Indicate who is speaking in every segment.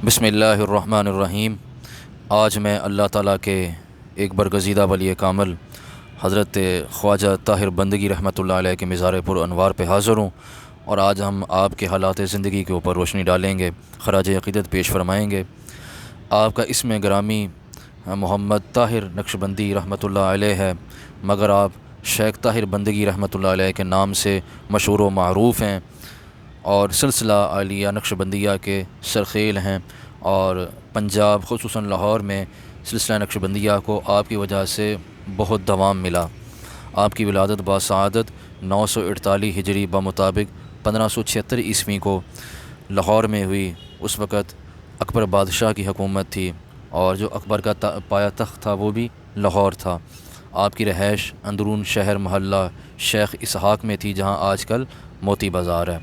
Speaker 1: بسم اللہ الرحمن الرحیم۔ آج میں اللہ تعالیٰ کے ایک برگزیدہ ولی کامل حضرت خواجہ طاہر بندگی رحمۃ اللہ علیہ کے مزار پر انوار پہ حاضر ہوں، اور آج ہم آپ کے حالات زندگی کے اوپر روشنی ڈالیں گے، خراج عقیدت پیش فرمائیں گے۔ آپ کا اسم گرامی محمد طاہر نقشبندی رحمۃ اللہ علیہ ہے، مگر آپ شیخ طاہر بندگی رحمۃ اللہ علیہ کے نام سے مشہور و معروف ہیں، اور سلسلہ عالیہ نقشبندیہ کے سرخیل ہیں، اور پنجاب خصوصاً لاہور میں سلسلہ نقشبندیہ کو آپ کی وجہ سے بہت دوام ملا۔ آپ کی ولادت باسعادت 948 ہجری بمطابق 1576 عیسوی کو لاہور میں ہوئی۔ اس وقت اکبر بادشاہ کی حکومت تھی، اور جو اکبر کا پایا تخت تھا وہ بھی لاہور تھا۔ آپ کی رہائش اندرون شہر محلہ شیخ اسحاق میں تھی، جہاں آج کل موتی بازار ہے۔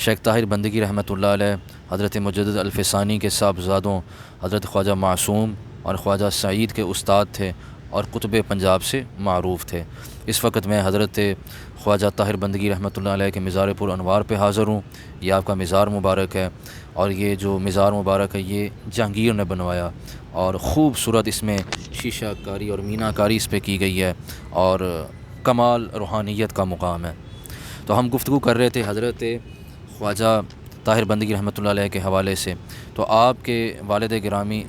Speaker 1: شیخ طاہر بندگی رحمۃ اللہ علیہ حضرت مجدد الفسانی کے صاحبزادوں حضرت خواجہ معصوم اور خواجہ سعید کے استاد تھے، اور قطب پنجاب سے معروف تھے۔ اس وقت میں حضرت خواجہ طاہر بندگی رحمۃ اللہ علیہ کے مزار پر انوار پہ حاضر ہوں۔ یہ آپ کا مزار مبارک ہے، اور یہ جو مزار مبارک ہے یہ جہانگیر نے بنوایا، اور خوبصورت اس میں شیشہ کاری اور مینہ کاری اس پہ کی گئی ہے، اور کمال روحانیت کا مقام ہے۔ تو ہم گفتگو کر رہے تھے حضرت خواجہ طاہر بندگی رحمۃ اللہ علیہ کے حوالے سے۔ تو آپ کے والد گرامی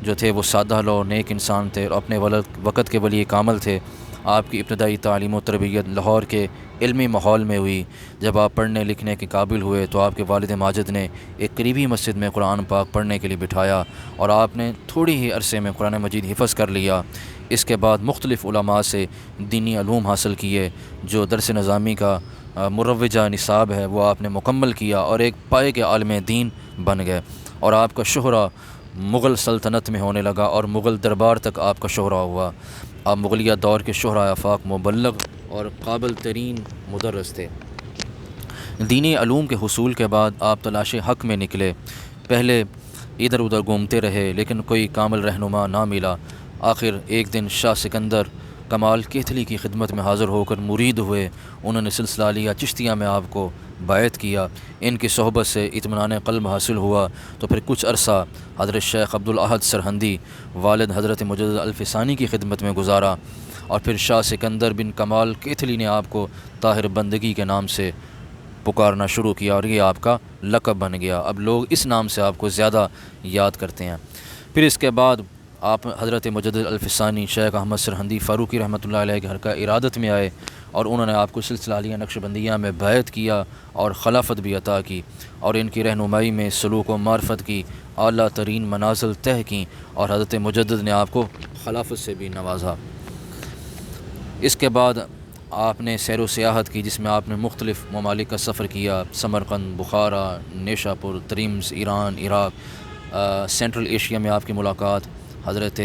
Speaker 1: جو تھے وہ سادہ لو نیک انسان تھے، اور اپنے وقت کے ولی کامل تھے۔ آپ کی ابتدائی تعلیم و تربیت لاہور کے علمی ماحول میں ہوئی۔ جب آپ پڑھنے لکھنے کے قابل ہوئے تو آپ کے والد ماجد نے ایک قریبی مسجد میں قرآن پاک پڑھنے کے لیے بٹھایا، اور آپ نے تھوڑی ہی عرصے میں قرآن مجید حفظ کر لیا۔ اس کے بعد مختلف علماء سے دینی علوم حاصل کیے، جو درس نظامی کا مروجہ نصاب ہے وہ آپ نے مکمل کیا، اور ایک پائے کے عالم دین بن گئے، اور آپ کا شہرہ مغل سلطنت میں ہونے لگا، اور مغل دربار تک آپ کا شہرہ ہوا۔ آپ مغلیہ دور کے شہرہ آفاق مبلغ اور قابل ترین مدرس تھے۔ دینی علوم کے حصول کے بعد آپ تلاش حق میں نکلے۔ پہلے ادھر ادھر گھومتے رہے، لیکن کوئی کامل رہنما نہ ملا۔ آخر ایک دن شاہ سکندر کمال کیتھلی کی خدمت میں حاضر ہو کر مرید ہوئے۔ انہوں نے سلسلہ عالیہ چشتیہ میں آپ کو بیعت کیا۔ ان کی صحبت سے اطمینان قلب حاصل ہوا، تو پھر کچھ عرصہ حضرت شیخ عبدالاحد سرہندی والد حضرت مجدد الفسانی کی خدمت میں گزارا، اور پھر شاہ سکندر بن کمال کیتھلی نے آپ کو طاہر بندگی کے نام سے پکارنا شروع کیا، اور یہ آپ کا لقب بن گیا۔ اب لوگ اس نام سے آپ کو زیادہ یاد کرتے ہیں۔ پھر اس کے بعد آپ حضرت مجدد الفسانی شیخ احمد سرہندی فاروقی رحمۃ اللہ علیہ کے حلقہ ارادت میں آئے، اور انہوں نے آپ کو سلسلہ عالیہ نقشبندیہ میں بیعت کیا اور خلافت بھی عطا کی، اور ان کی رہنمائی میں سلوک و معرفت کی اعلیٰ ترین منازل طے کیں، اور حضرت مجدد نے آپ کو خلافت سے بھی نوازا۔ اس کے بعد آپ نے سیر و سیاحت کی، جس میں آپ نے مختلف ممالک کا سفر کیا: سمرقند، بخارا، نیشا پور، تریمز، ایران، عراق۔ سینٹرل ایشیا میں آپ کی ملاقات حضرت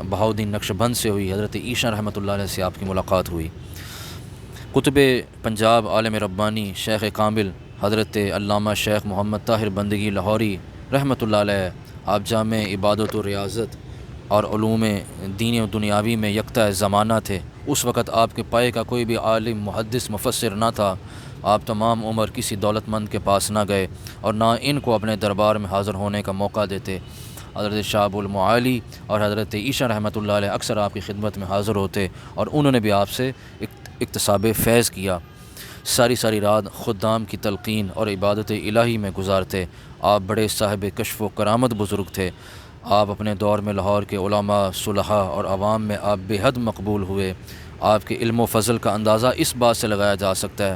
Speaker 1: بہاؤالدین نقشبند سے ہوئی۔ حضرت عیشا رحمۃ اللہ علیہ سے آپ کی ملاقات ہوئی۔ قطب پنجاب عالم ربانی شیخ کامل حضرت علامہ شیخ محمد طاہر بندگی لاہوری رحمۃ اللہ علیہ، آپ جامع عبادت و ریاضت اور علوم دینی و دنیاوی میں یکتا زمانہ تھے۔ اس وقت آپ کے پائے کا کوئی بھی عالم محدث مفسر نہ تھا۔ آپ تمام عمر کسی دولت مند کے پاس نہ گئے، اور نہ ان کو اپنے دربار میں حاضر ہونے کا موقع دیتے۔ حضرت شعب المعالی اور حضرت عیشا رحمۃ اللہ علیہ اکثر آپ کی خدمت میں حاضر ہوتے، اور انہوں نے بھی آپ سے اکتساب فیض کیا۔ ساری رات خدام کی تلقین اور عبادت الہی میں گزارتے۔ آپ بڑے صاحب کشف و کرامت بزرگ تھے۔ آپ اپنے دور میں لاہور کے علماء، صلحاء اور عوام میں آپ بے حد مقبول ہوئے۔ آپ کے علم و فضل کا اندازہ اس بات سے لگایا جا سکتا ہے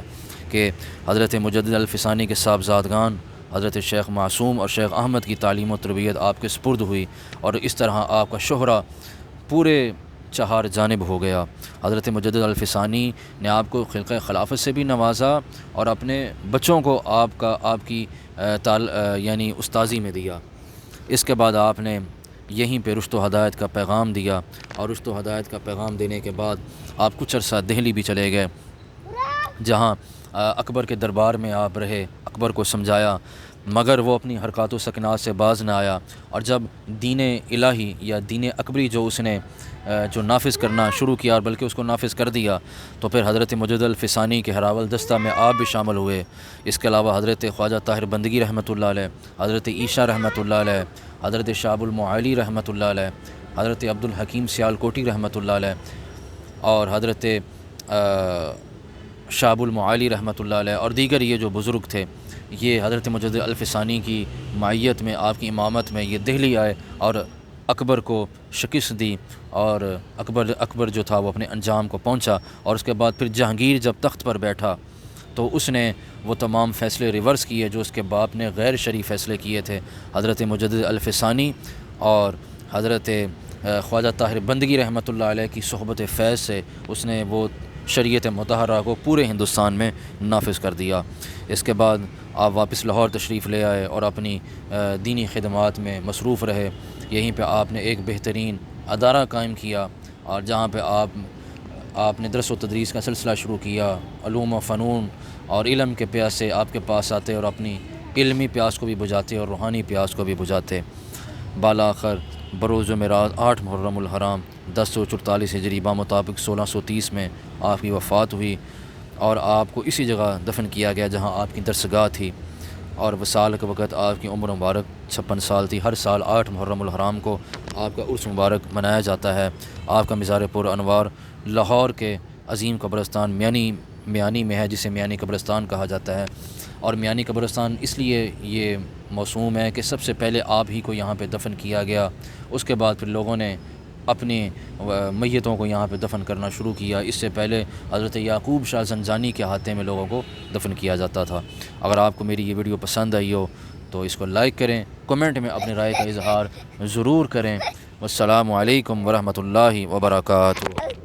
Speaker 1: کہ حضرت مجدد الفسانی کے صاحبزادگان حضرت شیخ معصوم اور شیخ احمد کی تعلیم و تربیت آپ کے سپرد ہوئی، اور اس طرح آپ کا شہرہ پورے چہار جانب ہو گیا۔ حضرت مجدد الفسانی نے آپ کو خلقہ خلافت سے بھی نوازا، اور اپنے بچوں کو آپ کی یعنی استاذی میں دیا۔ اس کے بعد آپ نے یہیں پہ رشد و ہدایت کا پیغام دیا، اور رشد و ہدایت کا پیغام دینے کے بعد آپ کچھ عرصہ دہلی بھی چلے گئے، جہاں اکبر کے دربار میں آپ رہے، اکبر کو سمجھایا، مگر وہ اپنی حرکات و سکنات سے باز نہ آیا۔ اور جب دین الہی یا دین اکبری جو اس نے جو نافذ کرنا شروع کیا اور بلکہ اس کو نافذ کر دیا، تو پھر حضرت مجد الفسانی کے ہراول دستہ میں آپ بھی شامل ہوئے۔ اس کے علاوہ حضرت خواجہ طاہر بندگی رحمۃ اللہ علیہ، حضرت عیشیٰ رحمۃ اللہ علیہ، حضرت شہاب المعالی رحمۃ اللہ علیہ، حضرت عبد الحکیم سیالکوٹی رحمۃ اللہ علیہ، اور حضرت شہاب المعالی رحمۃ اللہ علیہ اور دیگر یہ جو بزرگ تھے، یہ حضرت مجد الفسانی کی معیت میں، آپ کی امامت میں یہ دہلی آئے اور اکبر کو شکست دی، اور اکبر جو تھا وہ اپنے انجام کو پہنچا۔ اور اس کے بعد پھر جہانگیر جب تخت پر بیٹھا تو اس نے وہ تمام فیصلے ریورس کیے جو اس کے باپ نے غیر شرعی فیصلے کیے تھے۔ حضرت مجدد الفسانی اور حضرت خواجہ طاہر بندگی رحمۃ اللہ علیہ کی صحبت فیض سے اس نے وہ شریعت مطہرہ کو پورے ہندوستان میں نافذ کر دیا۔ اس کے بعد آپ واپس لاہور تشریف لے آئے اور اپنی دینی خدمات میں مصروف رہے۔ یہیں پہ آپ نے ایک بہترین ادارہ قائم کیا، اور جہاں پہ آپ نے درس و تدریس کا سلسلہ شروع کیا۔ علوم و فنون اور علم کے پیاسے آپ کے پاس آتے اور اپنی علمی پیاس کو بھی بجھاتے اور روحانی پیاس کو بھی بجھاتے۔ بالآخر بروز جمعرات 8 محرم الحرام 1044 ہجری بمطابق 1630 میں آپ کی وفات ہوئی، اور آپ کو اسی جگہ دفن کیا گیا جہاں آپ کی درسگاہ تھی، اور وصال کے وقت آپ کی عمر مبارک 56 سال تھی۔ ہر سال 8 محرم الحرام کو آپ کا عرس مبارک منایا جاتا ہے۔ آپ کا مزار پر انوار لاہور کے عظیم قبرستان میانی میں ہے، جسے میانی قبرستان کہا جاتا ہے، اور میانی قبرستان اس لیے یہ موسوم ہے کہ سب سے پہلے آپ ہی کو یہاں پہ دفن کیا گیا، اس کے بعد پھر لوگوں نے اپنی میتوں کو یہاں پہ دفن کرنا شروع کیا۔ اس سے پہلے حضرت یعقوب شاہ زنجانی کے ہاتھے میں لوگوں کو دفن کیا جاتا تھا۔ اگر آپ کو میری یہ ویڈیو پسند آئی ہو تو اس کو لائک کریں، کمنٹ میں اپنی رائے کا اظہار ضرور کریں۔ والسلام علیکم ورحمۃ اللہ وبرکاتہ۔